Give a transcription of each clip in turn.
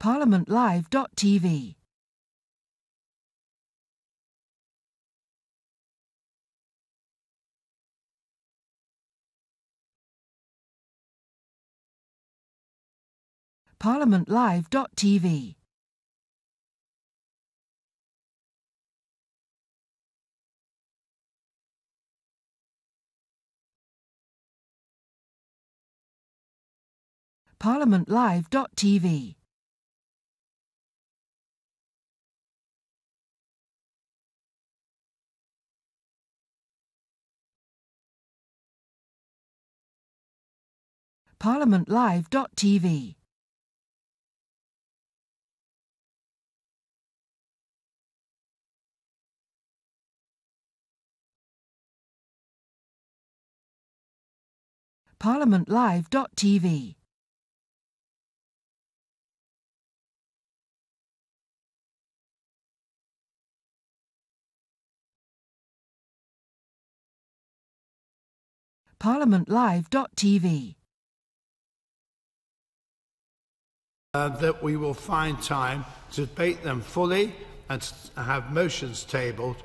ParliamentLive.tv. ParliamentLive.tv. ParliamentLive.tv. ParliamentLive.tv. ParliamentLive.tv. ParliamentLive.tv. That we will find time to debate them fully and to have motions tabled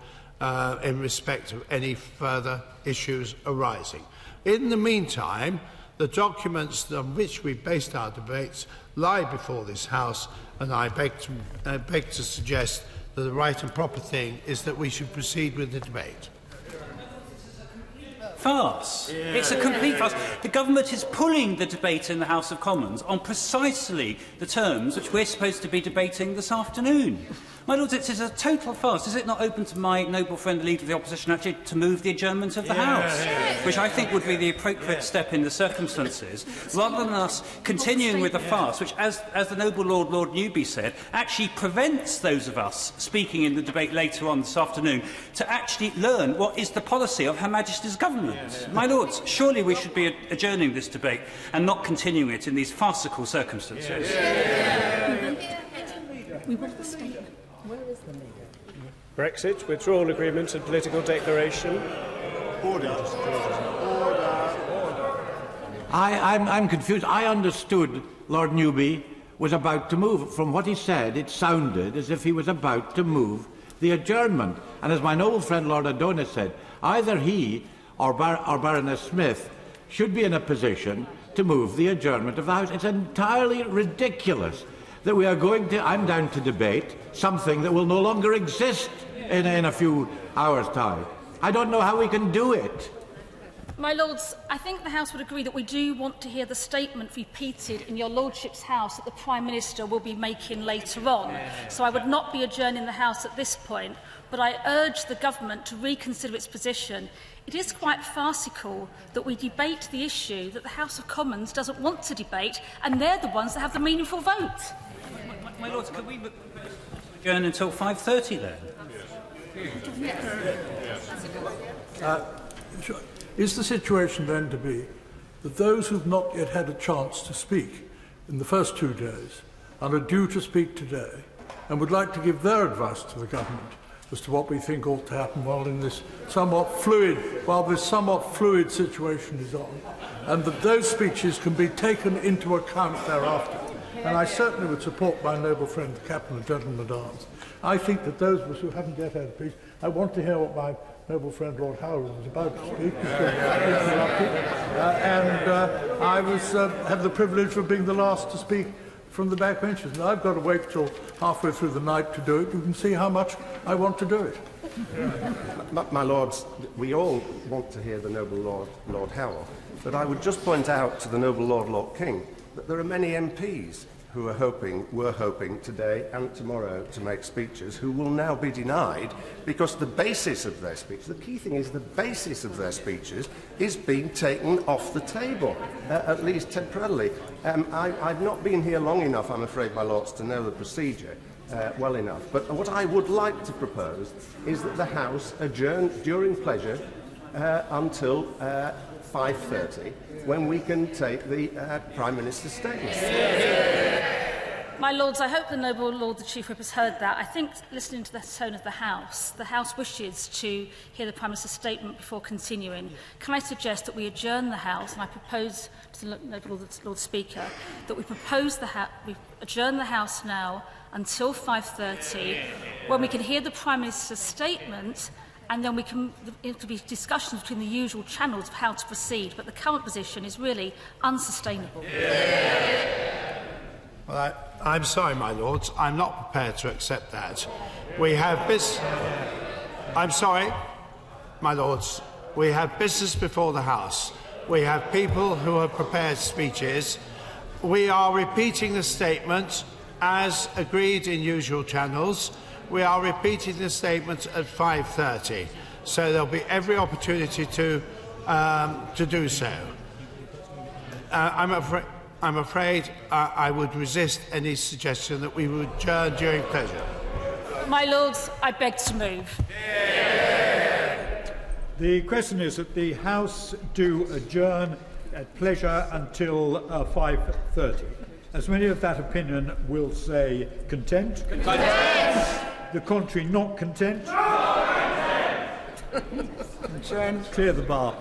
in respect of any further issues arising. In the meantime, the documents on which we based our debates lie before this House, and I beg to suggest that the right and proper thing is that we should proceed with the debate. Farce. Yeah. It's a complete farce. The government is pulling the debate in the House of Commons on precisely the terms which we're supposed to be debating this afternoon. My Lords, it is a total farce. Is it not open to my noble friend, the Leader of the Opposition, actually to move the adjournment of the House? Which I think would be the appropriate step in the circumstances, rather than us continuing with a farce which, as the noble Lord Newby said, actually prevents those of us speaking in the debate later on this afternoon to actually learn what is the policy of Her Majesty's government. My Lords, surely we should be adjourning this debate and not continuing it in these farcical circumstances. We want the statement. Where is the leader? Brexit, withdrawal agreement and political declaration. Order. I'm confused. I understood Lord Newby was about to move. From what he said, it sounded as if he was about to move the adjournment. And as my noble friend Lord Adonis said, either he or Baroness Smith should be in a position to move the adjournment of the House. It's entirely ridiculous that we are going to, I'm down to debate something that will no longer exist in a few hours' time. I don't know how we can do it. My Lords, I think the House would agree that we do want to hear the statement repeated in your Lordship's House that the Prime Minister will be making later on. So I would not be adjourning the House at this point, but I urge the Government to reconsider its position. It is quite farcical that we debate the issue that the House of Commons doesn't want to debate, and they're the ones that have the meaningful vote. My Lords, could we adjourn until 5:30 then? Is the situation then to be that those who have not yet had a chance to speak in the first 2 days and are due to speak today and would like to give their advice to the government as to what we think ought to happen while this somewhat fluid situation is on, and that those speeches can be taken into account thereafter? And I certainly would support my noble friend, the Captain and Gentleman at Arms. I think that those of us who haven't yet had a speech, I want to hear what my noble friend Lord Howard was about to speak. I have the privilege of being the last to speak from the backbenches. And I've got to wait till halfway through the night to do it. You can see how much I want to do it. My Lords, we all want to hear the noble Lord Howell, but I would just point out to the noble Lord King that there are many MPs who were hoping today and tomorrow to make speeches, who will now be denied because the basis of their speech, the key thing is the basis of their speeches, is being taken off the table, at least temporarily. I've not been here long enough, I'm afraid, my Lords, to know the procedure well enough. But what I would like to propose is that the House adjourn during pleasure until 5:30, when we can take the Prime Minister's statement. My Lords, I hope the noble Lord the Chief Whip has heard that. I think, listening to the tone of the House wishes to hear the Prime Minister's statement before continuing. Can I suggest that we adjourn the House, and I propose to the noble Lord Speaker that we adjourn the House now until 5:30, when we can hear the Prime Minister's statement, and then it will be discussions between the usual channels of how to proceed. But the current position is really unsustainable. Well, I'm sorry, my Lords. I'm not prepared to accept that. I'm sorry, my Lords. We have business before the House. We have people who have prepared speeches. We are repeating the statement as agreed in usual channels. We are repeating the statement at 5:30, so there'll be every opportunity to do so. I'm afraid I would resist any suggestion that we would adjourn during pleasure. My Lords, I beg to move. The question is that the House do adjourn at pleasure until 5:30. As many of that opinion will say content. Content. The contrary not content. Content. Clear the bar.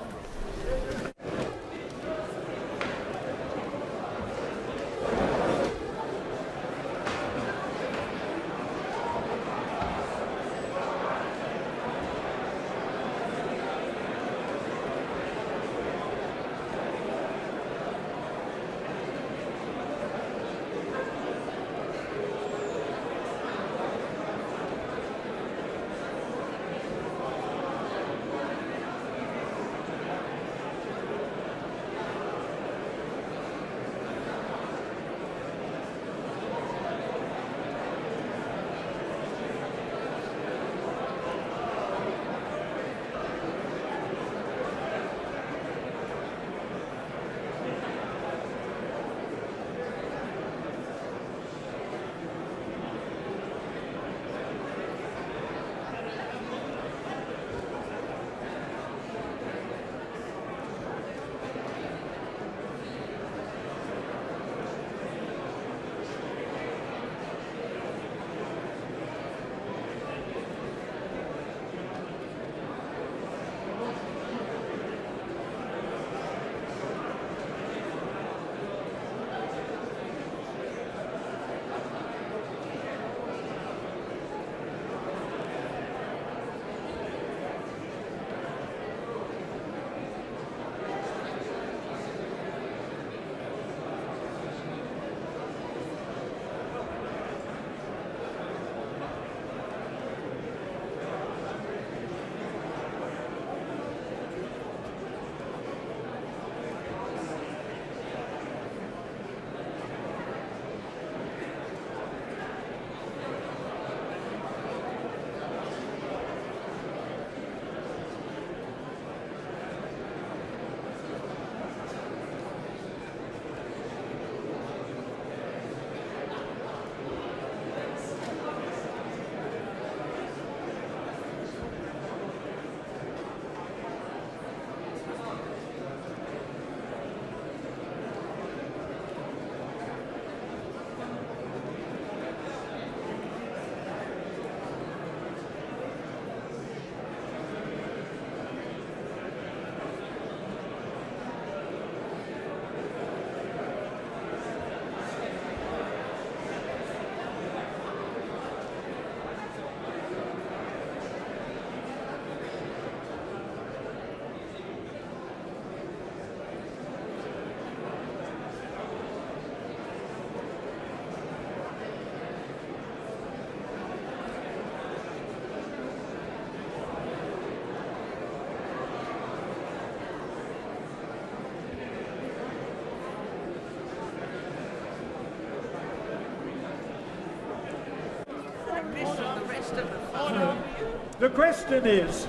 The question is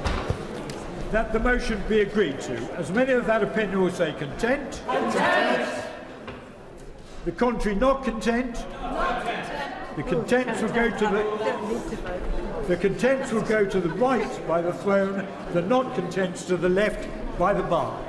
that the motion be agreed to. As many of that opinion will say content. Content. The contrary not content. Not content. The contents will go to the contents will go to the right by the throne, the not contents to the left by the bar.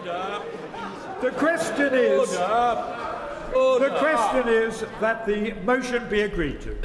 The question is... The question is that the motion be agreed to.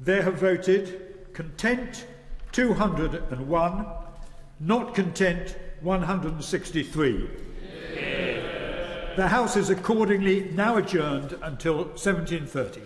There have voted content 201, not content 163. The House is accordingly now adjourned until 17:30.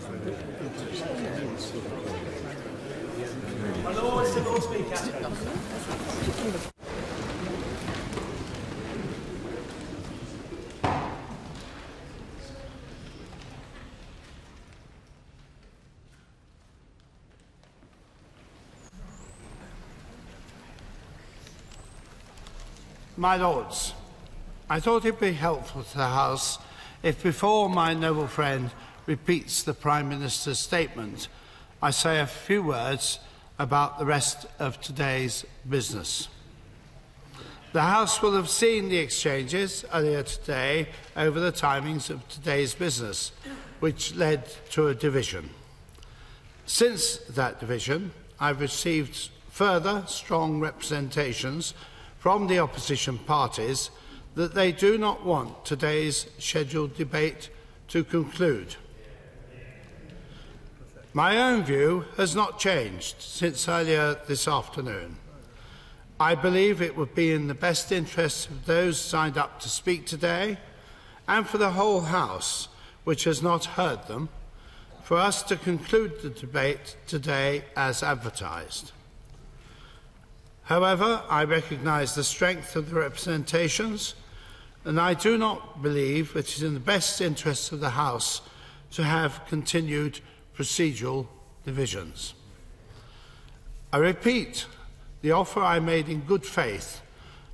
My Lord, Mr. Lord Speaker. My Lords, I thought it would be helpful to the House if, before my noble friend repeats the Prime Minister's statement, I say a few words about the rest of today's business. The House will have seen the exchanges earlier today over the timings of today's business, which led to a division. Since that division, I've received further strong representations from the opposition parties that they do not want today's scheduled debate to conclude. My own view has not changed since earlier this afternoon. I believe it would be in the best interests of those signed up to speak today, and for the whole House, which has not heard them, for us to conclude the debate today as advertised. However, I recognise the strength of the representations, and I do not believe it is in the best interests of the House to have continued procedural divisions. I repeat the offer I made in good faith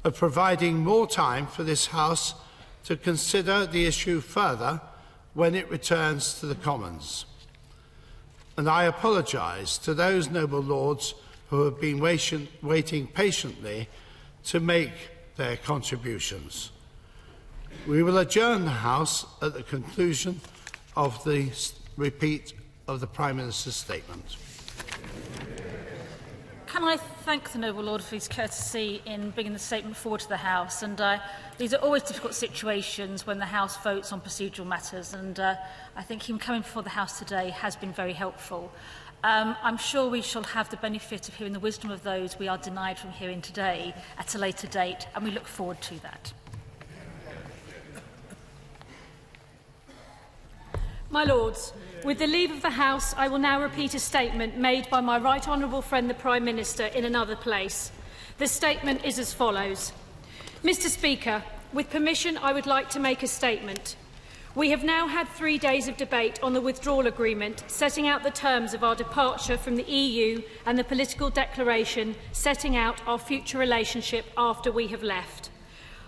of providing more time for this House to consider the issue further when it returns to the Commons. And I apologise to those noble lords who have been waiting patiently to make their contributions. We will adjourn the House at the conclusion of the repeat of the Prime Minister's statement. Can I thank the noble lord for his courtesy in bringing the statement forward to the House? And these are always difficult situations when the House votes on procedural matters, and I think him coming before the House today has been very helpful. I'm sure we shall have the benefit of hearing the wisdom of those we are denied from hearing today at a later date, and we look forward to that. My Lords, with the leave of the House, I will now repeat a statement made by my right honourable friend the Prime Minister in another place. The statement is as follows. Mr Speaker, with permission, I would like to make a statement. We have now had 3 days of debate on the withdrawal agreement, setting out the terms of our departure from the EU and the political declaration setting out our future relationship after we have left.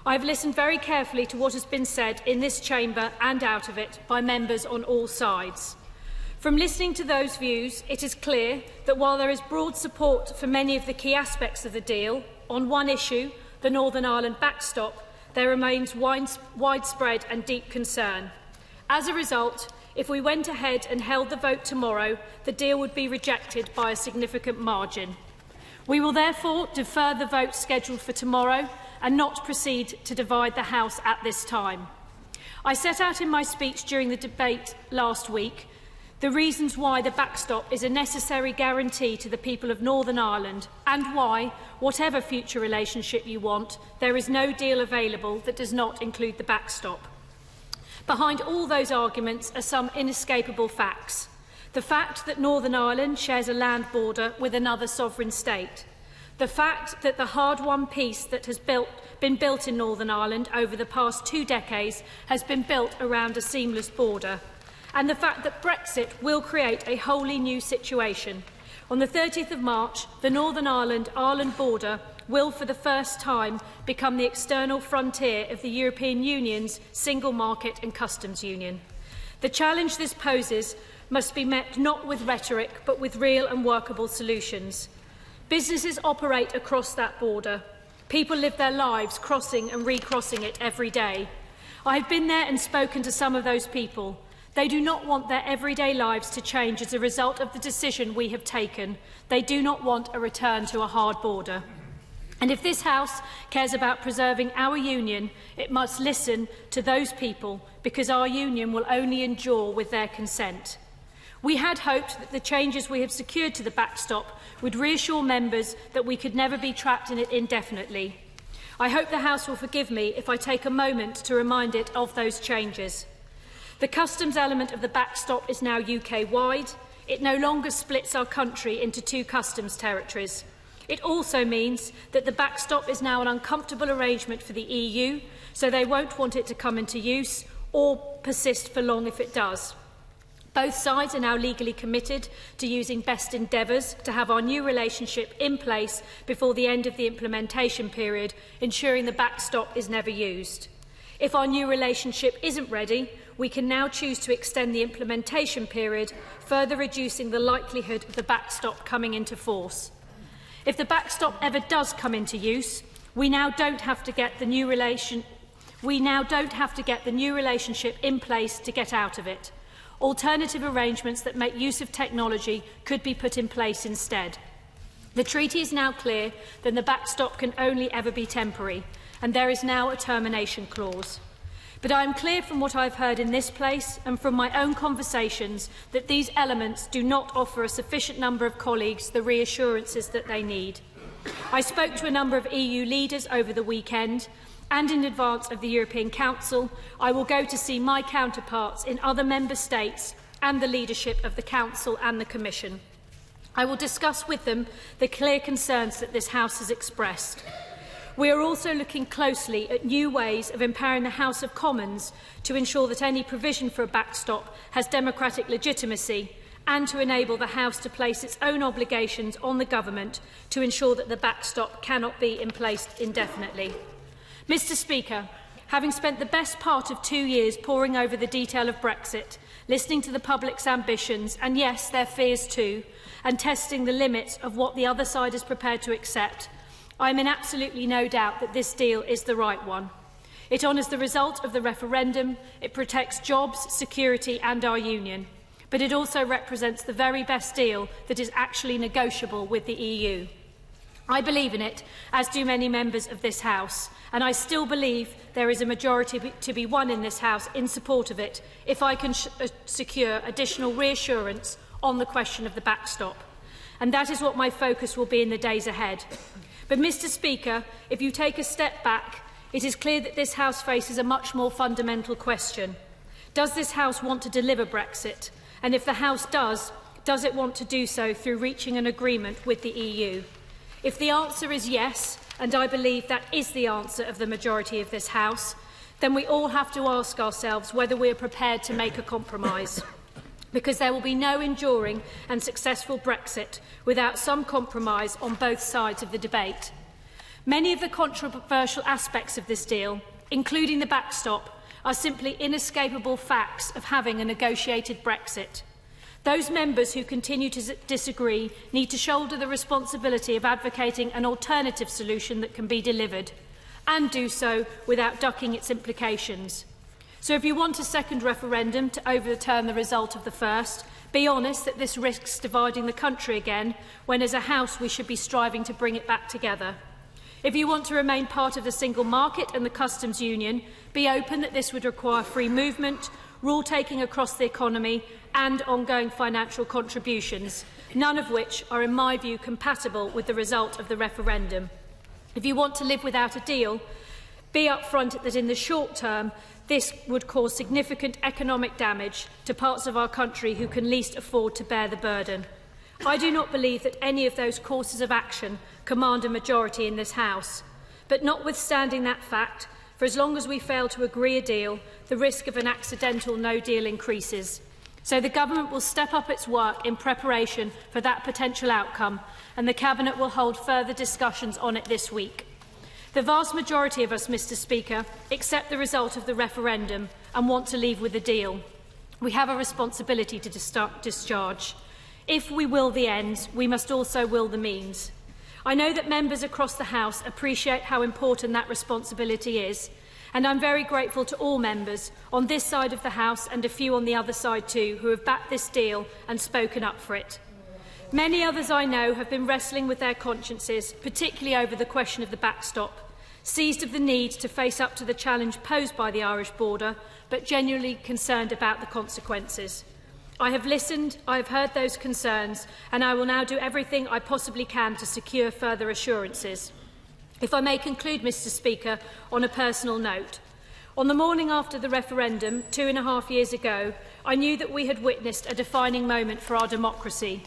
I have listened very carefully to what has been said in this chamber and out of it by members on all sides. From listening to those views, it is clear that while there is broad support for many of the key aspects of the deal, on one issue, the Northern Ireland backstop, there remains widespread and deep concern. As a result, if we went ahead and held the vote tomorrow, the deal would be rejected by a significant margin. We will therefore defer the vote scheduled for tomorrow and not proceed to divide the House at this time. I set out in my speech during the debate last week the reasons why the backstop is a necessary guarantee to the people of Northern Ireland, and why, whatever future relationship you want, there is no deal available that does not include the backstop. Behind all those arguments are some inescapable facts. The fact that Northern Ireland shares a land border with another sovereign state. The fact that the hard-won peace that has been built in Northern Ireland over the past 2 decades has been built around a seamless border. And the fact that Brexit will create a wholly new situation. On the 30th of March, the Northern Ireland border will for the first time become the external frontier of the European Union's single market and customs union. The challenge this poses must be met not with rhetoric but with real and workable solutions. Businesses operate across that border. People live their lives crossing and recrossing it every day. I have been there and spoken to some of those people. They do not want their everyday lives to change as a result of the decision we have taken. They do not want a return to a hard border. And if this House cares about preserving our union, it must listen to those people, because our union will only endure with their consent. We had hoped that the changes we have secured to the backstop would reassure members that we could never be trapped in it indefinitely. I hope the House will forgive me if I take a moment to remind it of those changes. The customs element of the backstop is now UK-wide. It no longer splits our country into two customs territories. It also means that the backstop is now an uncomfortable arrangement for the EU, so they won't want it to come into use or persist for long if it does. Both sides are now legally committed to using best endeavours to have our new relationship in place before the end of the implementation period, ensuring the backstop is never used. If our new relationship isn't ready, we can now choose to extend the implementation period, further reducing the likelihood of the backstop coming into force. If the backstop ever does come into use, we now don't have to get the new relationship in place to get out of it. Alternative arrangements that make use of technology could be put in place instead. The treaty is now clear that the backstop can only ever be temporary, and there is now a termination clause. But I am clear from what I have heard in this place and from my own conversations that these elements do not offer a sufficient number of colleagues the reassurances that they need. I spoke to a number of EU leaders over the weekend, and in advance of the European Council, I will go to see my counterparts in other member states and the leadership of the Council and the Commission. I will discuss with them the clear concerns that this House has expressed. We are also looking closely at new ways of empowering the House of Commons to ensure that any provision for a backstop has democratic legitimacy and to enable the House to place its own obligations on the Government to ensure that the backstop cannot be in place indefinitely. Mr. Speaker, having spent the best part of 2 years poring over the detail of Brexit, listening to the public's ambitions and, yes, their fears too, and testing the limits of what the other side is prepared to accept, I am in absolutely no doubt that this deal is the right one. It honours the result of the referendum, it protects jobs, security and our union, but it also represents the very best deal that is actually negotiable with the EU. I believe in it, as do many members of this House, and I still believe there is a majority to be won in this House in support of it if I can secure additional reassurance on the question of the backstop. And that is what my focus will be in the days ahead. But, Mr. Speaker, if you take a step back, it is clear that this House faces a much more fundamental question. Does this House want to deliver Brexit? And if the House does it want to do so through reaching an agreement with the EU? If the answer is yes, and I believe that is the answer of the majority of this House, then we all have to ask ourselves whether we are prepared to make a compromise. Because there will be no enduring and successful Brexit without some compromise on both sides of the debate. Many of the controversial aspects of this deal, including the backstop, are simply inescapable facts of having a negotiated Brexit. Those members who continue to disagree need to shoulder the responsibility of advocating an alternative solution that can be delivered, and do so without ducking its implications. So if you want a second referendum to overturn the result of the first, be honest that this risks dividing the country again, when as a House we should be striving to bring it back together. If you want to remain part of the single market and the customs union, be open that this would require free movement, rule-taking across the economy and ongoing financial contributions, none of which are, in my view, compatible with the result of the referendum. If you want to live without a deal, be upfront that in the short term this would cause significant economic damage to parts of our country who can least afford to bear the burden. I do not believe that any of those courses of action command a majority in this House. But notwithstanding that fact, for as long as we fail to agree a deal, the risk of an accidental no deal increases. So the Government will step up its work in preparation for that potential outcome, and the Cabinet will hold further discussions on it this week. The vast majority of us, Mr. Speaker, accept the result of the referendum and want to leave with a deal. We have a responsibility to discharge. If we will the ends, we must also will the means. I know that members across the House appreciate how important that responsibility is, and I'm very grateful to all members on this side of the House and a few on the other side too who have backed this deal and spoken up for it. Many others I know have been wrestling with their consciences, particularly over the question of the backstop, seized of the need to face up to the challenge posed by the Irish border, but genuinely concerned about the consequences. I have listened, I have heard those concerns, and I will now do everything I possibly can to secure further assurances. If I may conclude, Mr. Speaker, on a personal note. On the morning after the referendum, 2.5 years ago, I knew that we had witnessed a defining moment for our democracy.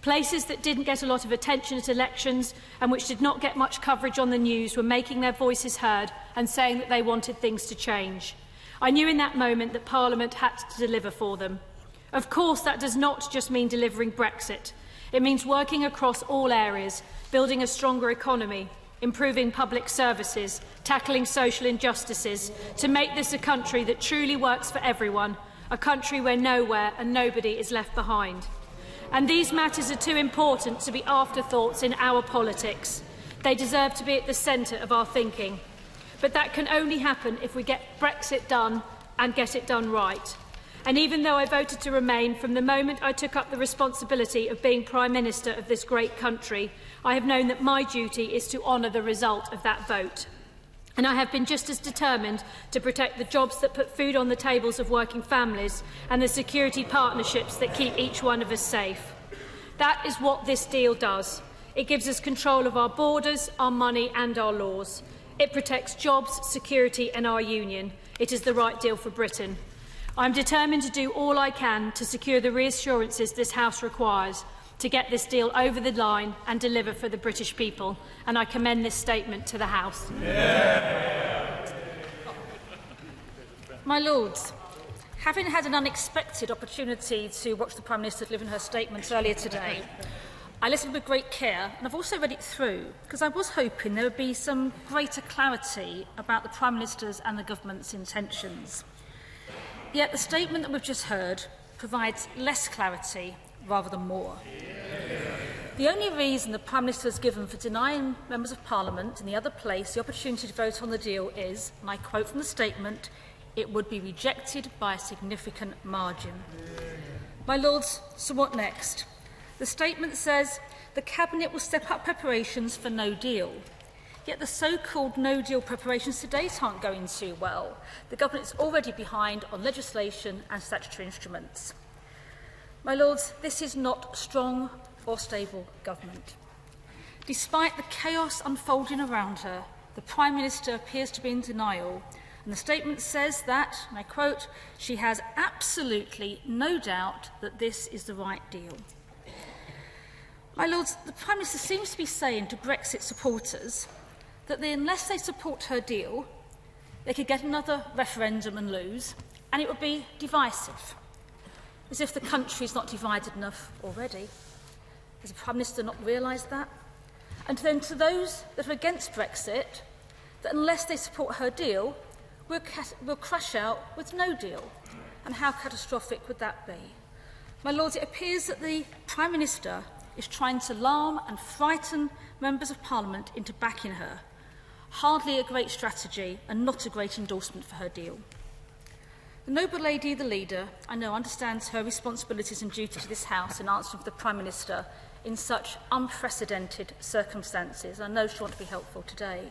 Places that didn't get a lot of attention at elections and which did not get much coverage on the news were making their voices heard and saying that they wanted things to change. I knew in that moment that Parliament had to deliver for them. Of course, that does not just mean delivering Brexit. It means working across all areas, building a stronger economy, improving public services, tackling social injustices, to make this a country that truly works for everyone, a country where nowhere and nobody is left behind. And these matters are too important to be afterthoughts in our politics. They deserve to be at the centre of our thinking. But that can only happen if we get Brexit done and get it done right. And even though I voted to remain from the moment I took up the responsibility of being Prime Minister of this great country, I have known that my duty is to honour the result of that vote. And I have been just as determined to protect the jobs that put food on the tables of working families and the security partnerships that keep each one of us safe. That is what this deal does. It gives us control of our borders, our money and our laws. It protects jobs, security and our union. It is the right deal for Britain. I am determined to do all I can to secure the reassurances this House requires to get this deal over the line and deliver for the British people, and I commend this statement to the House. Yeah. My Lords, having had an unexpected opportunity to watch the Prime Minister deliver her statement earlier today, I listened with great care, and I've also read it through, because I was hoping there would be some greater clarity about the Prime Minister's and the Government's intentions. Yet the statement that we've just heard provides less clarity rather than more. The only reason the Prime Minister has given for denying members of Parliament in the other place the opportunity to vote on the deal is, and I quote from the statement, "It would be rejected by a significant margin." My Lords, so what next? The statement says the Cabinet will step up preparations for no deal. Yet the so-called no-deal preparations to date aren't going too well. The Government is already behind on legislation and statutory instruments. My Lords, this is not strong or stable government. Despite the chaos unfolding around her, the Prime Minister appears to be in denial, and the statement says that, and I quote, "she has absolutely no doubt that this is the right deal." My Lords, the Prime Minister seems to be saying to Brexit supporters that unless they support her deal, they could get another referendum and lose, and it would be divisive. As if the country is not divided enough already. Has the Prime Minister not realised that? And then to those that are against Brexit, that unless they support her deal, we'll crash out with no deal. And how catastrophic would that be? My Lords, it appears that the Prime Minister is trying to alarm and frighten members of Parliament into backing her. Hardly a great strategy and not a great endorsement for her deal. The noble lady, the leader, I know understands her responsibilities and duty to this House in answering to the Prime Minister in such unprecedented circumstances. I know she'll want to be helpful today.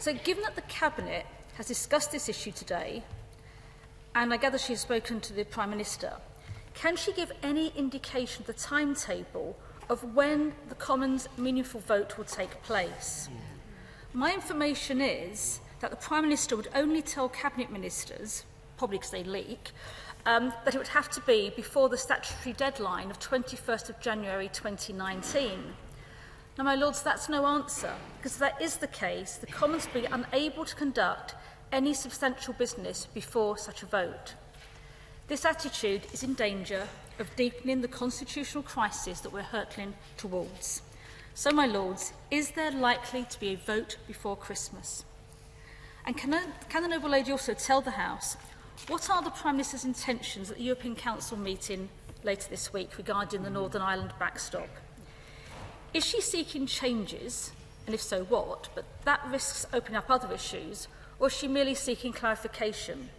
So given that the Cabinet has discussed this issue today, and I gather she has spoken to the Prime Minister, can she give any indication of the timetable of when the Commons' meaningful vote will take place? My information is that the Prime Minister would only tell Cabinet Ministers, probably because they leak, that it would have to be before the statutory deadline of 21st of January 2019. Now, my Lords, that's no answer, because if that is the case, the Commons will be unable to conduct any substantial business before such a vote. This attitude is in danger of deepening the constitutional crisis that we're hurtling towards. So, my Lords, is there likely to be a vote before Christmas? And can the noble lady also tell the House what are the Prime Minister's intentions at the European Council meeting later this week regarding the Northern Ireland backstop? Is she seeking changes, and if so, what? But that risks opening up other issues, or is she merely seeking clarification?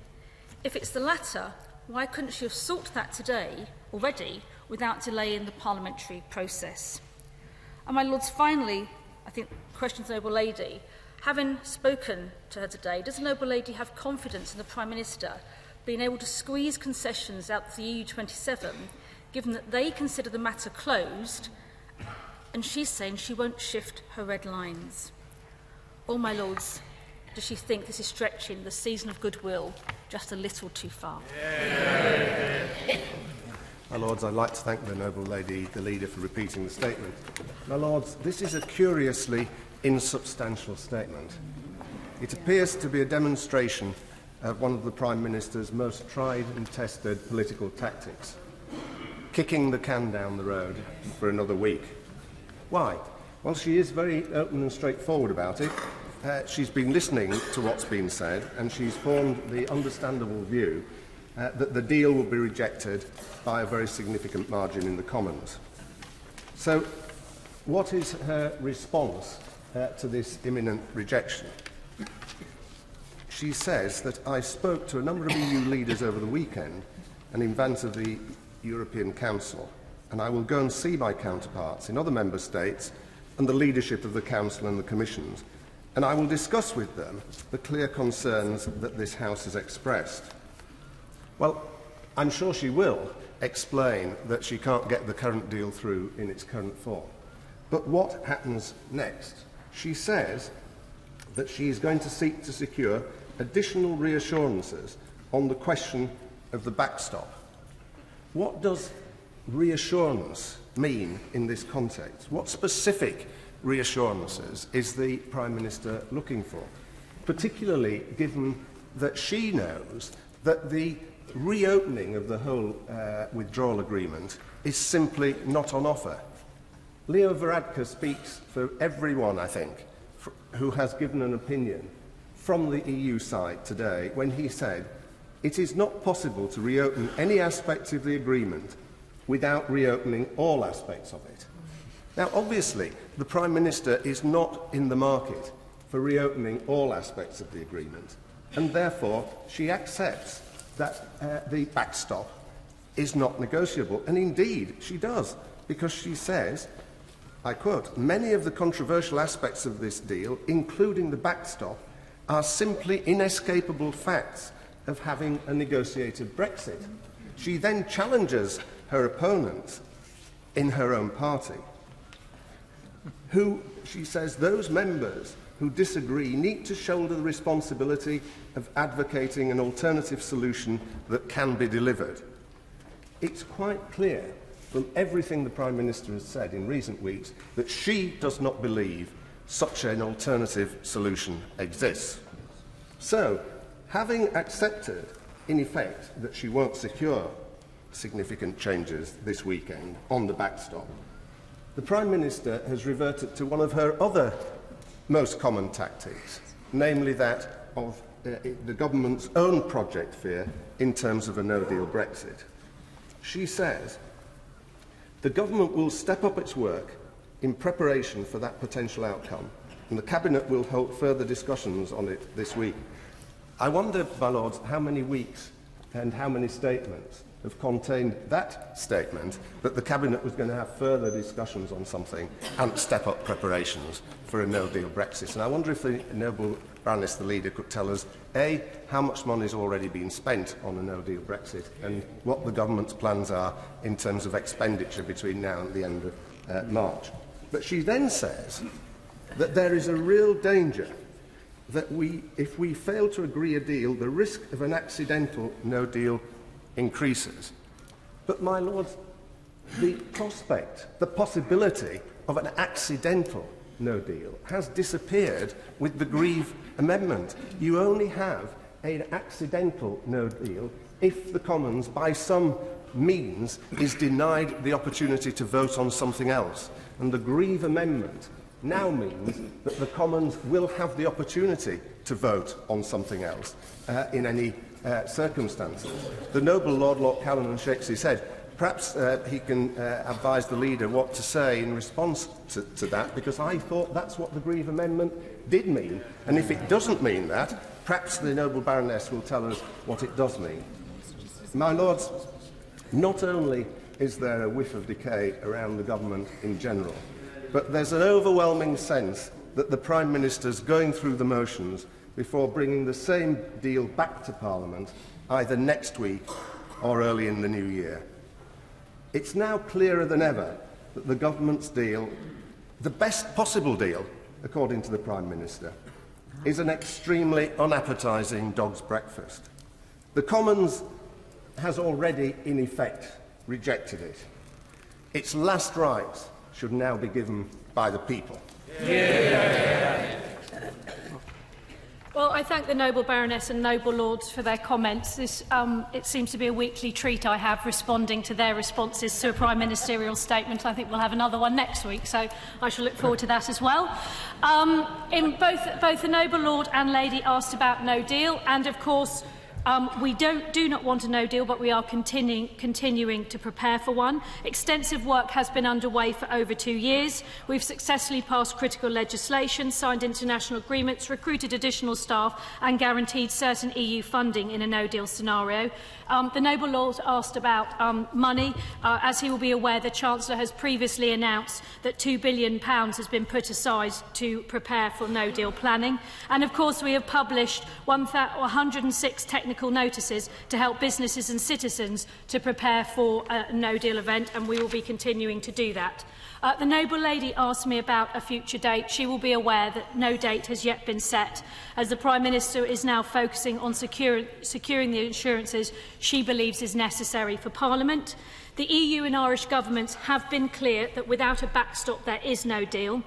If it's the latter, why couldn't she have sought that today already without delaying the parliamentary process? And my Lords, finally, I think the question to the noble lady, having spoken to her today, does the noble lady have confidence in the Prime Minister being able to squeeze concessions out of the EU27, given that they consider the matter closed, and she's saying she won't shift her red lines? Or, my Lords, does she think this is stretching the season of goodwill just a little too far? My Lords, I'd like to thank the noble lady, the leader, for repeating the statement. My Lords, this is a curiously insubstantial statement. It appears to be a demonstration of one of the Prime Minister's most tried and tested political tactics, kicking the can down the road for another week. Why? Well, she is very open and straightforward about it. She's been listening to what's been said, and she's formed the understandable view that the deal will be rejected by a very significant margin in the Commons. So, what is her response to this imminent rejection? She says that I spoke to a number of EU leaders over the weekend and in advance of the European Council, and I will go and see my counterparts in other member states and the leadership of the Council and the Commissions, and I will discuss with them the clear concerns that this House has expressed. Well, I'm sure she will explain that she can't get the current deal through in its current form. But what happens next? She says that she is going to seek to secure additional reassurances on the question of the backstop. What does reassurance mean in this context? What specific reassurances is the Prime Minister looking for? Particularly given that she knows that the reopening of the whole withdrawal agreement is simply not on offer. Leo Varadkar speaks for everyone, I think, who has given an opinion from the EU side today when he said it is not possible to reopen any aspects of the agreement without reopening all aspects of it. Now, obviously, the Prime Minister is not in the market for reopening all aspects of the agreement, and therefore she accepts that the backstop is not negotiable. And indeed, she does, because she says, I quote, "Many of the controversial aspects of this deal, including the backstop, are simply inescapable facts of having a negotiated Brexit." She then challenges her opponents in her own party, who, she says, those members who disagree need to shoulder the responsibility of advocating an alternative solution that can be delivered. It's quite clear from everything the Prime Minister has said in recent weeks that she does not believe such an alternative solution exists. So, having accepted, in effect, that she won't secure significant changes this weekend on the backstop, the Prime Minister has reverted to one of her other most common tactics, namely that of the government's own project fear in terms of a no-deal Brexit. She says the government will step up its work in preparation for that potential outcome, and the Cabinet will hold further discussions on it this week. I wonder, my Lords, how many weeks and how many statements have contained that statement that the Cabinet was going to have further discussions on something and step up preparations for a no-deal Brexit. And I wonder if the noble Baroness, the leader, could tell us, A, how much money has already been spent on a no-deal Brexit and what the government's plans are in terms of expenditure between now and the end of March. But she then says that there is a real danger that if we fail to agree a deal, the risk of an accidental no-deal increases. But, my Lords, the prospect, the possibility of an accidental no deal has disappeared with the Grieve Amendment. You only have an accidental no deal if the Commons, by some means, is denied the opportunity to vote on something else. And the Grieve Amendment now means that the Commons will have the opportunity to vote on something else in any circumstances. The noble Lord Callan shakes his head. Perhaps he can advise the leader what to say in response to that, because I thought that's what the Grieve Amendment did mean. And if it doesn't mean that, perhaps the noble Baroness will tell us what it does mean. My Lords, not only is there a whiff of decay around the government in general, but there's an overwhelming sense that the Prime Minister's going through the motions before bringing the same deal back to Parliament either next week or early in the new year. It's now clearer than ever that the government's deal, the best possible deal, according to the Prime Minister, is an extremely unappetising dog's breakfast. The Commons has already, in effect, rejected it. Its last rites should now be given by the people. Yeah. Well, I thank the noble Baroness and noble Lords for their comments. It seems to be a weekly treat I have responding to their responses to a Prime Ministerial statement. I think we'll have another one next week, so I shall look forward to that as well. Both the noble Lord and Lady asked about no deal, and of course we do not want a no deal, but we are continuing to prepare for one. Extensive work has been underway for over 2 years. We've successfully passed critical legislation, signed international agreements, recruited additional staff and guaranteed certain EU funding in a no deal scenario. The noble Lord asked about money. As he will be aware, the Chancellor has previously announced that £2 billion has been put aside to prepare for no deal planning. And of course we have published 106 technical notices to help businesses and citizens to prepare for a no-deal event, and we will be continuing to do that. The noble lady asked me about a future date. She will be aware that no date has yet been set, as the Prime Minister is now focusing on securing the assurances she believes is necessary for Parliament. The EU and Irish governments have been clear that without a backstop there is no deal.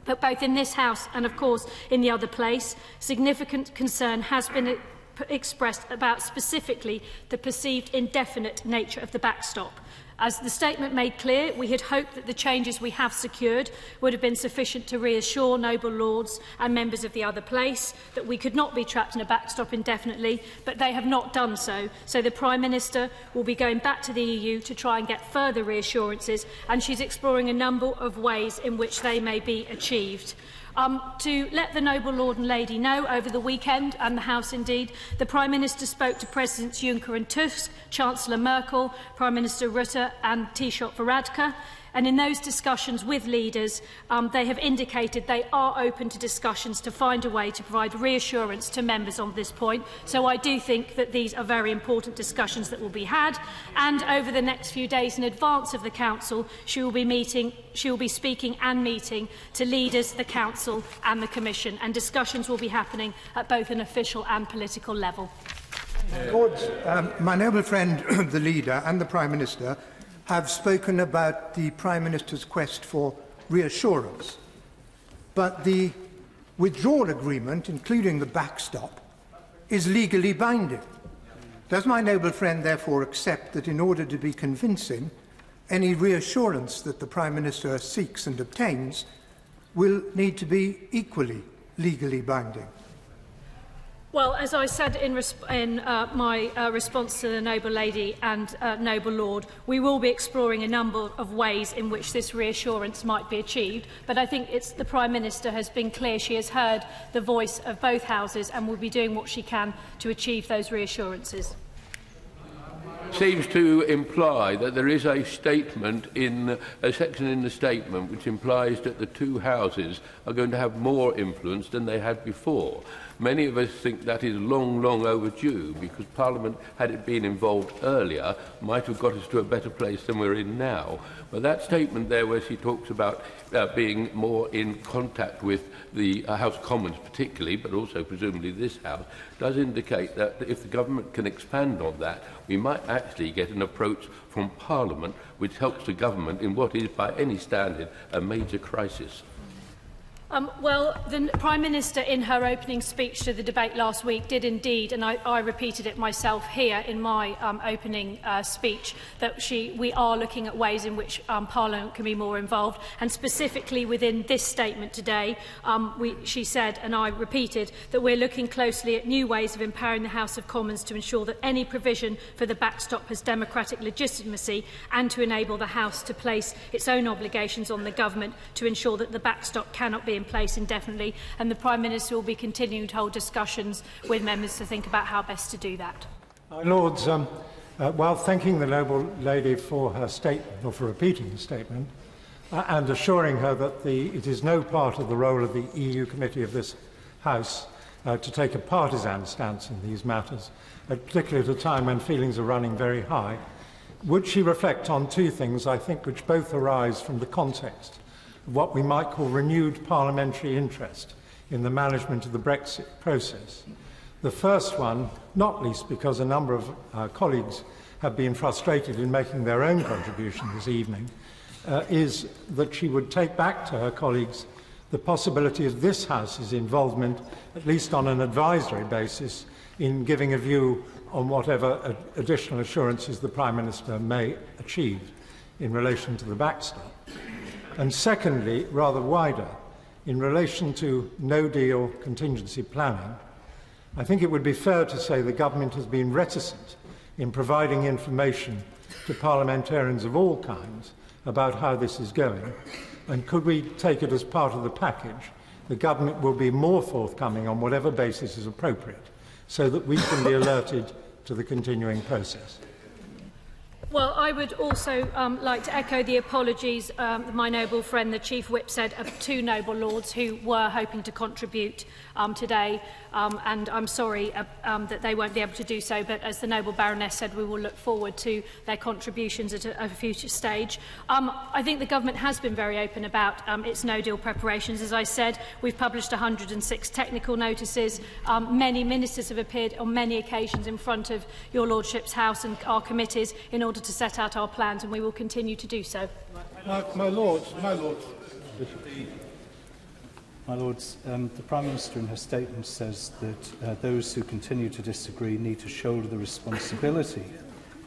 But both in this House and, of course, in the other place, significant concern has been expressed about specifically the perceived indefinite nature of the backstop. As the statement made clear, we had hoped that the changes we have secured would have been sufficient to reassure noble lords and members of the other place that we could not be trapped in a backstop indefinitely, but they have not done so. So the Prime Minister will be going back to the EU to try and get further reassurances, and she's exploring a number of ways in which they may be achieved. To let the noble Lord and Lady know, over the weekend, and the House indeed, the Prime Minister spoke to Presidents Juncker and Tusk, Chancellor Merkel, Prime Minister Rutte and Taoiseach Varadkar. And in those discussions with leaders, they have indicated they are open to discussions to find a way to provide reassurance to members on this point. So I do think that these are very important discussions that will be had. And over the next few days in advance of the Council, she will be speaking and meeting to leaders, the Council and the Commission. And discussions will be happening at both an official and political level. Lords, my noble friend, the Leader and the Prime Minister have spoken about the Prime Minister's quest for reassurance. But the withdrawal agreement, including the backstop, is legally binding. Does my noble friend therefore accept that in order to be convincing, any reassurance that the Prime Minister seeks and obtains will need to be equally legally binding? Well, as I said in my response to the noble lady and noble lord, we will be exploring a number of ways in which this reassurance might be achieved. But I think the Prime Minister has been clear. She has heard the voice of both houses and will be doing what she can to achieve those reassurances. Seems to imply that there is a statement a section in the statement which implies that the two houses are going to have more influence than they had before. Many of us think that is long, long overdue, because Parliament, had it been involved earlier, might have got us to a better place than we're in now. But that statement there, where she talks about being more in contact with the House of Commons particularly, but also presumably this House, does indicate that if the government can expand on that, we might actually get an approach from Parliament which helps the government in what is, by any standard, a major crisis. Well, the Prime Minister, in her opening speech to the debate last week, did indeed, and I repeated it myself here in my opening speech, that we are looking at ways in which Parliament can be more involved. And specifically within this statement today, she said, and I repeated, that we're looking closely at new ways of empowering the House of Commons to ensure that any provision for the backstop has democratic legitimacy, and to enable the House to place its own obligations on the government to ensure that the backstop cannot be in place indefinitely, and the Prime Minister will be continuing to hold discussions with members to think about how best to do that. My Lords, while thanking the noble lady for her statement, or for repeating the statement, and assuring her that it is no part of the role of the EU Committee of this House to take a partisan stance in these matters, particularly at a time when feelings are running very high, would she reflect on two things, I think, which both arise from the context of what we might call renewed parliamentary interest in the management of the Brexit process. The first one, not least because a number of colleagues have been frustrated in making their own contribution this evening, is that she would take back to her colleagues the possibility of this House's involvement, at least on an advisory basis, in giving a view on whatever additional assurances the Prime Minister may achieve in relation to the backstop. And secondly, rather wider, in relation to no-deal contingency planning, I think it would be fair to say the government has been reticent in providing information to parliamentarians of all kinds about how this is going. And could we take it as part of the package? The government will be more forthcoming on whatever basis is appropriate, so that we can be alerted to the continuing process. Well, I would also like to echo the apologies my noble friend, the Chief Whip, said of two noble lords who were hoping to contribute today, and I'm sorry that they won't be able to do so, but as the noble Baroness said, we will look forward to their contributions at a future stage. I think the government has been very open about its no-deal preparations. As I said, we've published 106 technical notices. Many ministers have appeared on many occasions in front of your Lordship's House and our committees in order to set out our plans, and we will continue to do so. My Lords, the Prime Minister in her statement says that those who continue to disagree need to shoulder the responsibility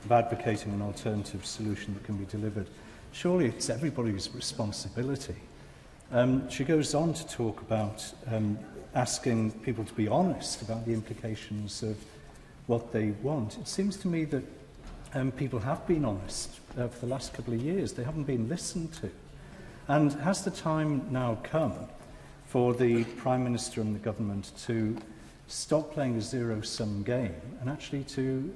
of advocating an alternative solution that can be delivered. Surely it's everybody's responsibility. She goes on to talk about asking people to be honest about the implications of what they want. It seems to me that people have been honest for the last couple of years. They haven't been listened to. And has the time now come for the Prime Minister and the government to stop playing a zero-sum game and actually to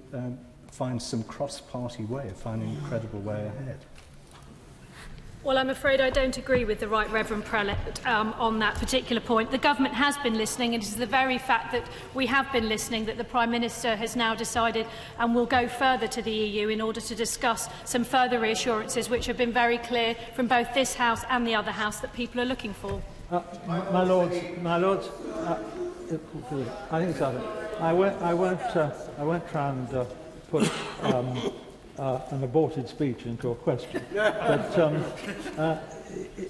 find some cross-party way of finding a credible way ahead? Well, I'm afraid I don't agree with the Right Reverend Prelate on that particular point. The government has been listening, and it is the very fact that we have been listening that the Prime Minister has now decided and will go further to the EU in order to discuss some further reassurances which have been very clear from both this House and the other House that people are looking for. My Lords, I think it's other. I won't try and put an aborted speech into a question. But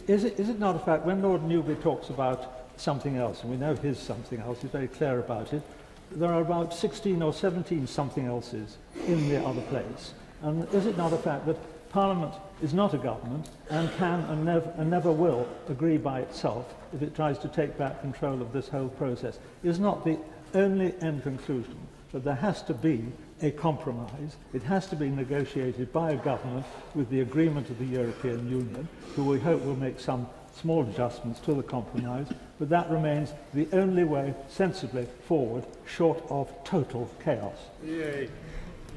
is it not a fact, when Lord Newby talks about something else, and we know his something else, he's very clear about it, there are about 16 or 17 something else's in the other place. And is it not a fact that Parliament is not a government and can and never will agree by itself if it tries to take back control of this whole process? It is not the only end conclusion, but there has to be a compromise. It has to be negotiated by a government with the agreement of the European Union, who we hope will make some small adjustments to the compromise, but that remains the only way sensibly forward, short of total chaos. Yay.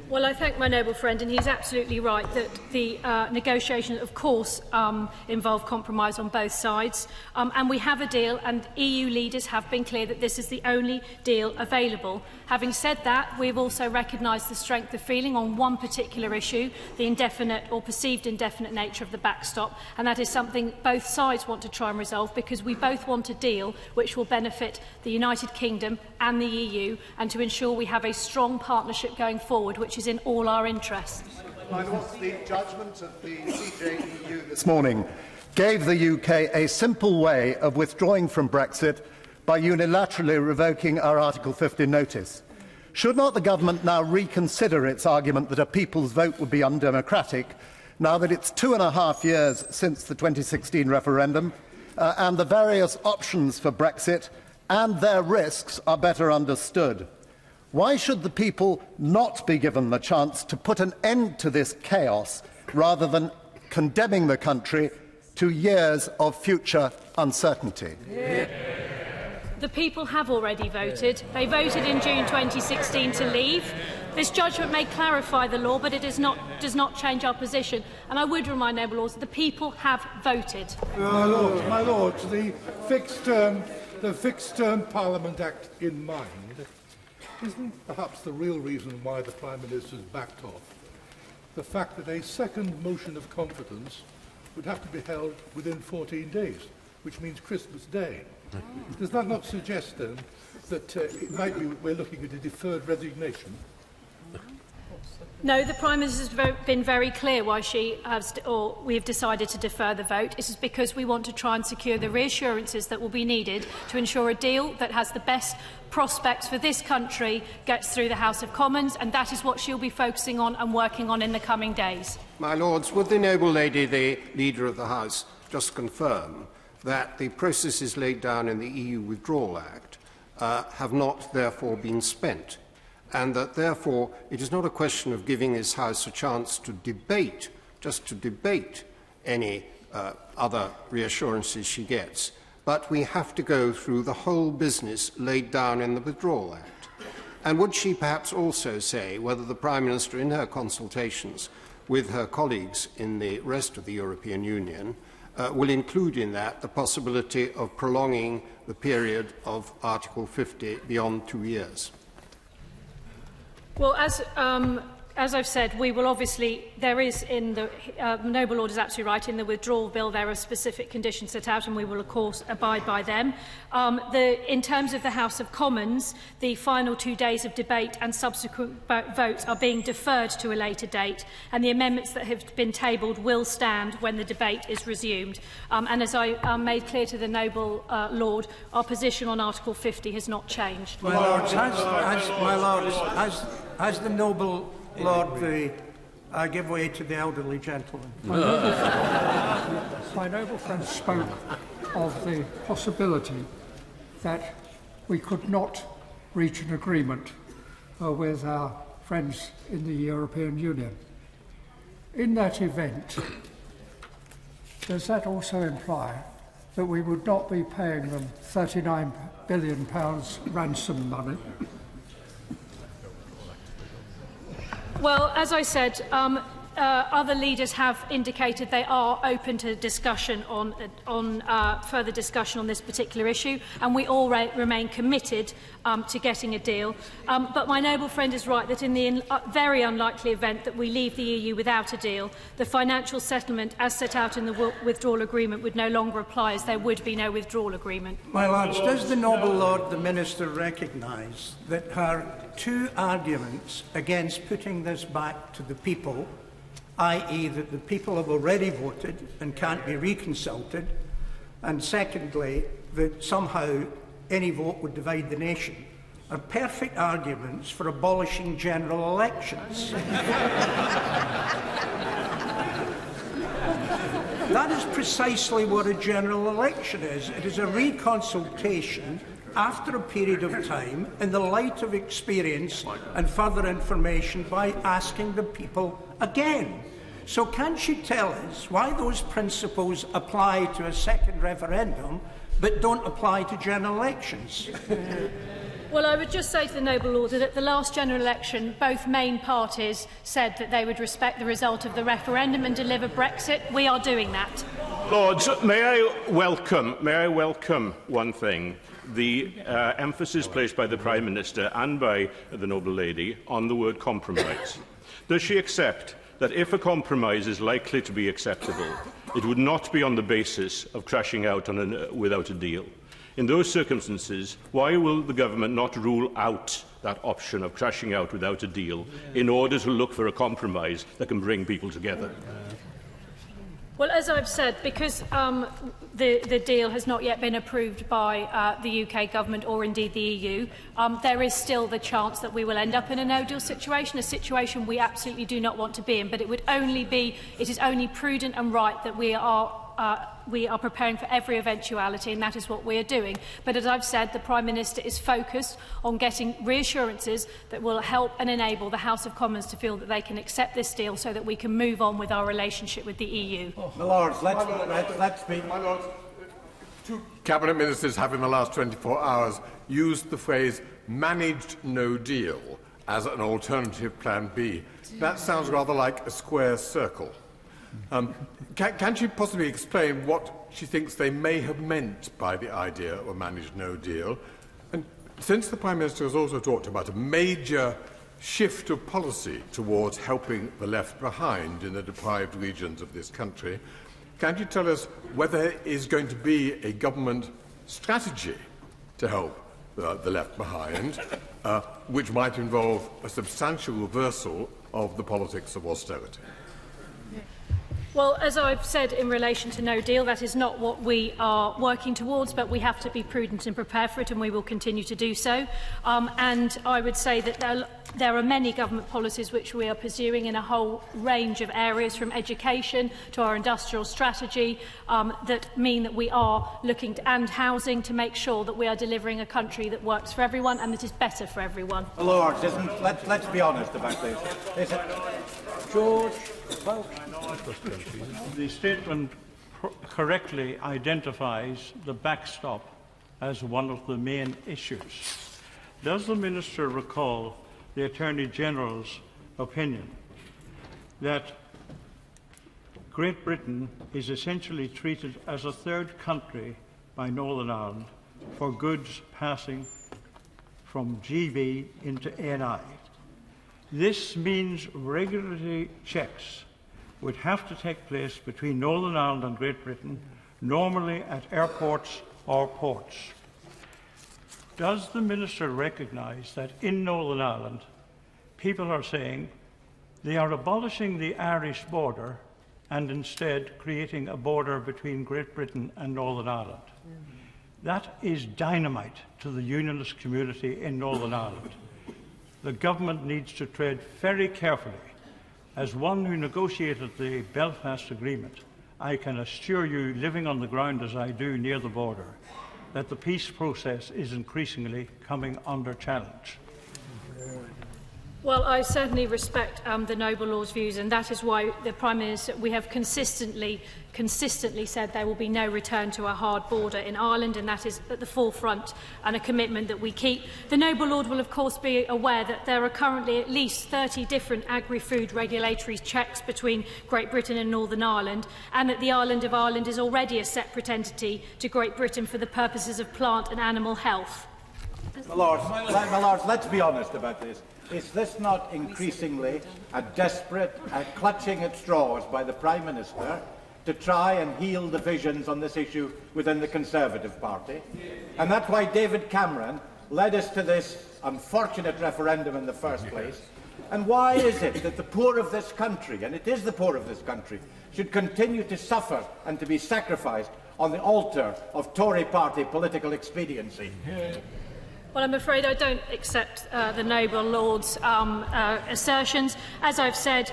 Well, I thank my noble friend, and he's absolutely right that the negotiations, of course, involve compromise on both sides. And we have a deal, and EU leaders have been clear that this is the only deal available. Having said that, we've also recognised the strength of feeling on one particular issue, the indefinite or perceived indefinite nature of the backstop, and that is something both sides want to try and resolve, because we both want a deal which will benefit the United Kingdom and the EU, and to ensure we have a strong partnership going forward, which is in all our interests. The judgment of the CJEU this morning gave the UK a simple way of withdrawing from Brexit by unilaterally revoking our Article 50 notice. Should not the government now reconsider its argument that a people's vote would be undemocratic, now that it's 2.5 years since the 2016 referendum, and the various options for Brexit and their risks are better understood? Why should the people not be given the chance to put an end to this chaos, rather than condemning the country to years of future uncertainty? Yeah. The people have already voted. They voted in June 2016 to leave. This judgment may clarify the law, but it does not change our position. And I would remind noble lords that the people have voted. My Lords, the Fixed-Term Parliament Act in mind, isn't perhaps the real reason why the Prime Minister's backed off the fact that a second motion of confidence would have to be held within 14 days? which means Christmas Day. Does that not suggest, then, that it might be we're looking at a deferred resignation? No, the Prime Minister has been very clear why we have decided to defer the vote. It is because we want to try and secure the reassurances that will be needed to ensure a deal that has the best prospects for this country gets through the House of Commons, and that is what she'll be focusing on and working on in the coming days. My Lords, would the noble lady, the Leader of the House, just confirm that the processes laid down in the EU Withdrawal Act have not therefore been spent, and that therefore it is not a question of giving this House a chance to debate, just to debate any other reassurances she gets, but we have to go through the whole business laid down in the Withdrawal Act? And would she perhaps also say whether the Prime Minister, in her consultations with her colleagues in the rest of the European Union, will include in that the possibility of prolonging the period of Article 50 beyond 2 years? Well, as I've said, we will obviously, there is in the, Noble Lord is absolutely right, in the withdrawal bill there are specific conditions set out and we will of course abide by them. In terms of the House of Commons, the final 2 days of debate and subsequent votes are being deferred to a later date, and the amendments that have been tabled will stand when the debate is resumed. And as I made clear to the Noble Lord, our position on Article 50 has not changed. My Lords, as the Noble Lord, I give way to the elderly gentleman. My noble friend spoke of the possibility that we could not reach an agreement with our friends in the European Union. In that event, does that also imply that we would not be paying them £39 billion ransom money? Well, as I said, other leaders have indicated they are open to discussion on further discussion on this particular issue, and we all remain committed to getting a deal. But my noble friend is right that in the very unlikely event that we leave the EU without a deal, the financial settlement as set out in the withdrawal agreement would no longer apply, as there would be no withdrawal agreement. My Lords, does the Noble Lord, the Minister, recognise that her two arguments against putting this back to the people, i.e. that the people have already voted and can't be reconsulted, and secondly, that somehow any vote would divide the nation, are perfect arguments for abolishing general elections? That is precisely what a general election is. It is a reconsultation after a period of time in the light of experience and further information by asking the people again. So can she tell us why those principles apply to a second referendum but don't apply to general elections? Well, I would just say to the Noble Lord that at the last general election, both main parties said that they would respect the result of the referendum and deliver Brexit. We are doing that. Lords, may I welcome one thing: the emphasis placed by the Prime Minister and by the Noble Lady on the word compromise. Does she accept that if a compromise is likely to be acceptable, it would not be on the basis of crashing out without a deal? In those circumstances, why will the government not rule out that option of crashing out without a deal in order to look for a compromise that can bring people together? Well, as I've said, because the deal has not yet been approved by the UK government or indeed the EU, there is still the chance that we will end up in a no-deal situation, a situation we absolutely do not want to be in. But it is only prudent and right that we are preparing for every eventuality, and that is what we are doing. But as I've said, the Prime Minister is focused on getting reassurances that will help and enable the House of Commons to feel that they can accept this deal so that we can move on with our relationship with the EU. My Lords, let's be... My Lords, two Cabinet Ministers have in the last 24 hours used the phrase managed no deal as an alternative plan B. That sounds rather like a square circle. Can she possibly explain what she thinks they may have meant by the idea of a managed no deal? And since the Prime Minister has also talked about a major shift of policy towards helping the left behind in the deprived regions of this country, can you tell us whether there is going to be a government strategy to help the left behind, which might involve a substantial reversal of the politics of austerity? Well, as I've said in relation to no deal, that is not what we are working towards, but we have to be prudent and prepare for it, and we will continue to do so. And I would say that there are many government policies which we are pursuing in a whole range of areas, from education to our industrial strategy, that mean that we are looking to, and housing, to make sure that we are delivering a country that works for everyone and that is better for everyone. Lords, let's be honest about this. George? The statement correctly identifies the backstop as one of the main issues. Does the Minister recall the Attorney-General's opinion that Great Britain is essentially treated as a third country by Northern Ireland for goods passing from GB into ANI? This means regulatory checks would have to take place between Northern Ireland and Great Britain, normally at airports or ports. Does the Minister recognise that in Northern Ireland, people are saying they are abolishing the Irish border and instead creating a border between Great Britain and Northern Ireland? That is dynamite to the unionist community in Northern Ireland. The government needs to tread very carefully. As one who negotiated the Belfast Agreement, I can assure you, living on the ground as I do near the border, that the peace process is increasingly coming under challenge. Well, I certainly respect the noble Lord's views, and that is why the Prime Minister, we have consistently said there will be no return to a hard border in Ireland, and that is at the forefront and a commitment that we keep. The noble Lord will of course be aware that there are currently at least 30 different agri-food regulatory checks between Great Britain and Northern Ireland, and that the island of Ireland is already a separate entity to Great Britain for the purposes of plant and animal health. My Lords, let's be honest about this. Is this not increasingly a desperate clutching at straws by the Prime Minister to try and heal divisions on this issue within the Conservative Party? And that's why David Cameron led us to this unfortunate referendum in the first place. And why is it that the poor of this country, and it is the poor of this country, should continue to suffer and to be sacrificed on the altar of Tory party political expediency? Well, I'm afraid I don't accept the noble Lord's assertions. As I've said,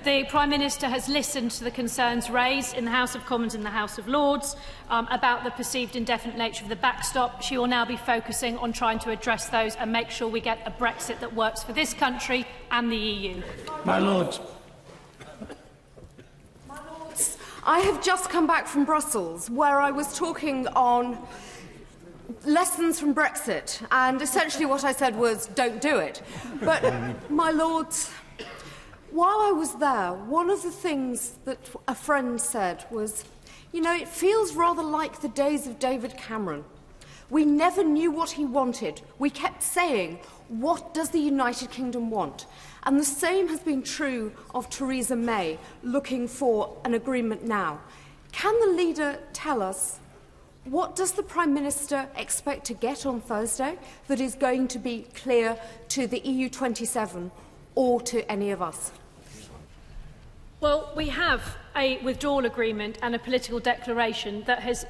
the Prime Minister has listened to the concerns raised in the House of Commons and the House of Lords about the perceived indefinite nature of the backstop. She will now be focusing on trying to address those and make sure we get a Brexit that works for this country and the EU. My Lords. I have just come back from Brussels, where I was talking on lessons from Brexit, and essentially what I said was, don't do it. But, my Lords, while I was there, one of the things that a friend said was, you know, it feels rather like the days of David Cameron. We never knew what he wanted. We kept saying, what does the United Kingdom want? And the same has been true of Theresa May, looking for an agreement now. Can the leader tell us, what does the Prime Minister expect to get on Thursday that is going to be clear to the EU27 or to any of us? Well, we have a withdrawal agreement and a political declaration that has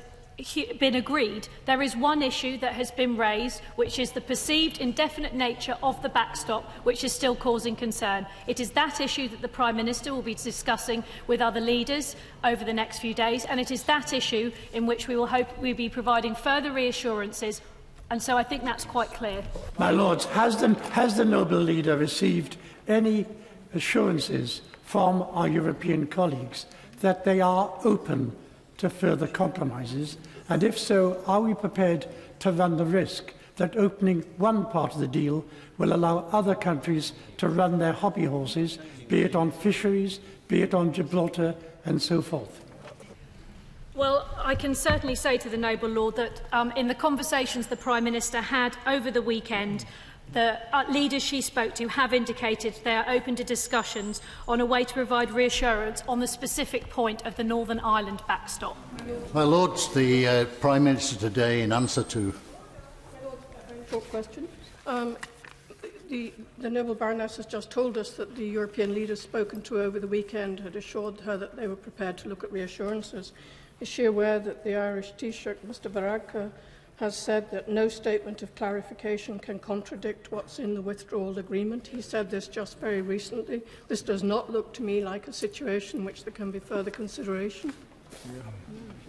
been agreed. There is one issue that has been raised, which is the perceived indefinite nature of the backstop, which is still causing concern. It is that issue that the Prime Minister will be discussing with other leaders over the next few days, and it is that issue in which we will hope we'll be providing further reassurances, and so I think that's quite clear. My Lords, has the noble leader received any assurances from our European colleagues that they are open to further compromises? And if so, are we prepared to run the risk that opening one part of the deal will allow other countries to run their hobby horses, be it on fisheries, be it on Gibraltar, and so forth? Well, I can certainly say to the noble lord that in the conversations the Prime Minister had over the weekend, The leaders she spoke to have indicated they are open to discussions on a way to provide reassurance on the specific point of the Northern Ireland backstop. My Lords, the Prime Minister today, in answer to... Short question. The noble Baroness has just told us that the European leaders spoken to over the weekend had assured her that they were prepared to look at reassurances. Is she aware that the Irish Taoiseach, Mr Varadkar, has said that no statement of clarification can contradict what's in the withdrawal agreement? He said this just very recently. This does not look to me like a situation in which there can be further consideration.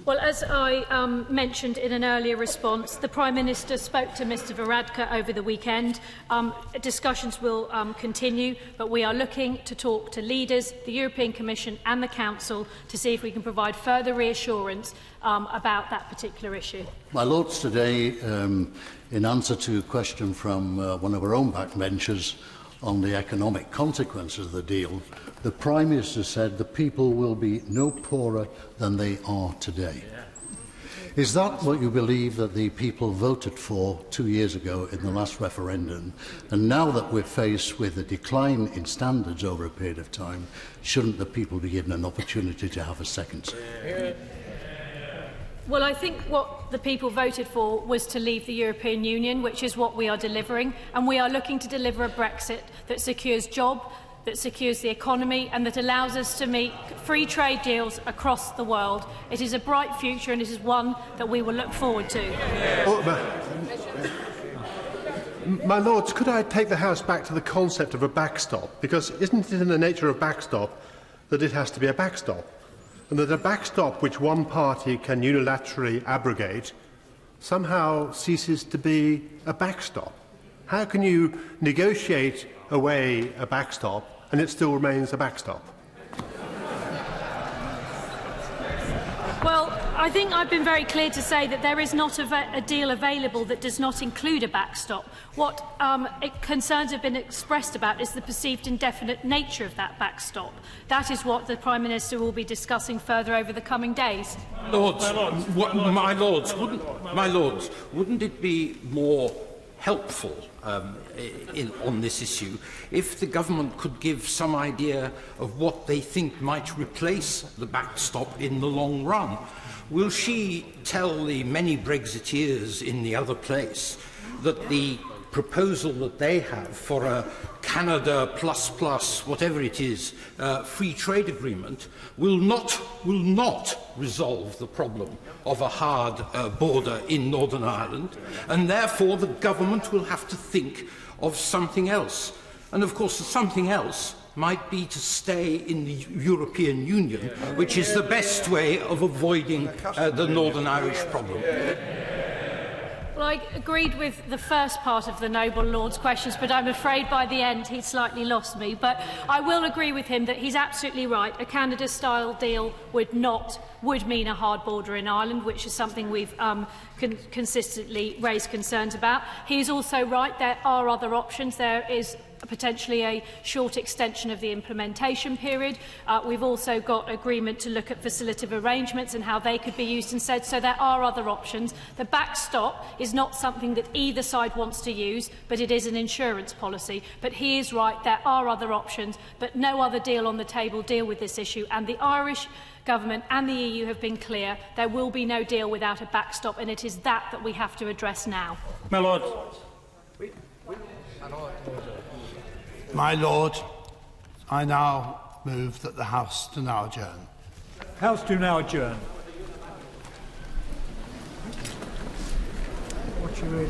Well, as I mentioned in an earlier response, the Prime Minister spoke to Mr Varadkar over the weekend. Discussions will continue, but we are looking to talk to leaders, the European Commission and the Council to see if we can provide further reassurance about that particular issue. My Lords, today, in answer to a question from one of our own backbenchers on the economic consequences of the deal, the Prime Minister said the people will be no poorer than they are today. Is that what you believe that the people voted for 2 years ago in the last referendum? And now that we're faced with a decline in standards over a period of time, shouldn't the people be given an opportunity to have a second say? Well, I think what the people voted for was to leave the European Union, which is what we are delivering, and we are looking to deliver a Brexit that secures jobs, that secures the economy and that allows us to make free trade deals across the world. It is a bright future and it is one that we will look forward to. My Lords, could I take the House back to the concept of a backstop? Because isn't it in the nature of backstop that it has to be a backstop? And that a backstop which one party can unilaterally abrogate somehow ceases to be a backstop? How can you negotiate away a backstop and it still remains a backstop? Well, I think I've been very clear to say that there is not a deal available that does not include a backstop. What concerns have been expressed about is the perceived indefinite nature of that backstop. That is what the Prime Minister will be discussing further over the coming days. My Lords, wouldn't it be more helpful on this issue if the government could give some idea of what they think might replace the backstop in the long run? Will she tell the many Brexiteers in the other place that the proposal that they have for a Canada plus whatever it is free trade agreement will not resolve the problem of a hard border in Northern Ireland, and therefore the government will have to think of something else? And of course the something else might be to stay in the European Union, which is the best way of avoiding the Northern Irish problem. Well, I agreed with the first part of the Noble Lord's questions, but I'm afraid by the end he slightly lost me. But I will agree with him that he's absolutely right. A Canada-style deal would mean a hard border in Ireland, which is something we've consistently raised concerns about. He's also right. There are other options. There is potentially a short extension of the implementation period. We've also got agreement to look at facilitative arrangements and how they could be used instead, so there are other options. The backstop is not something that either side wants to use, but it is an insurance policy. But he is right, there are other options, but no other deal on the table deal with this issue, and the Irish Government and the EU have been clear there will be no deal without a backstop, and it is that we have to address now. My Lord. My Lord, I now move that the House do now adjourn. House do now adjourn. What you read?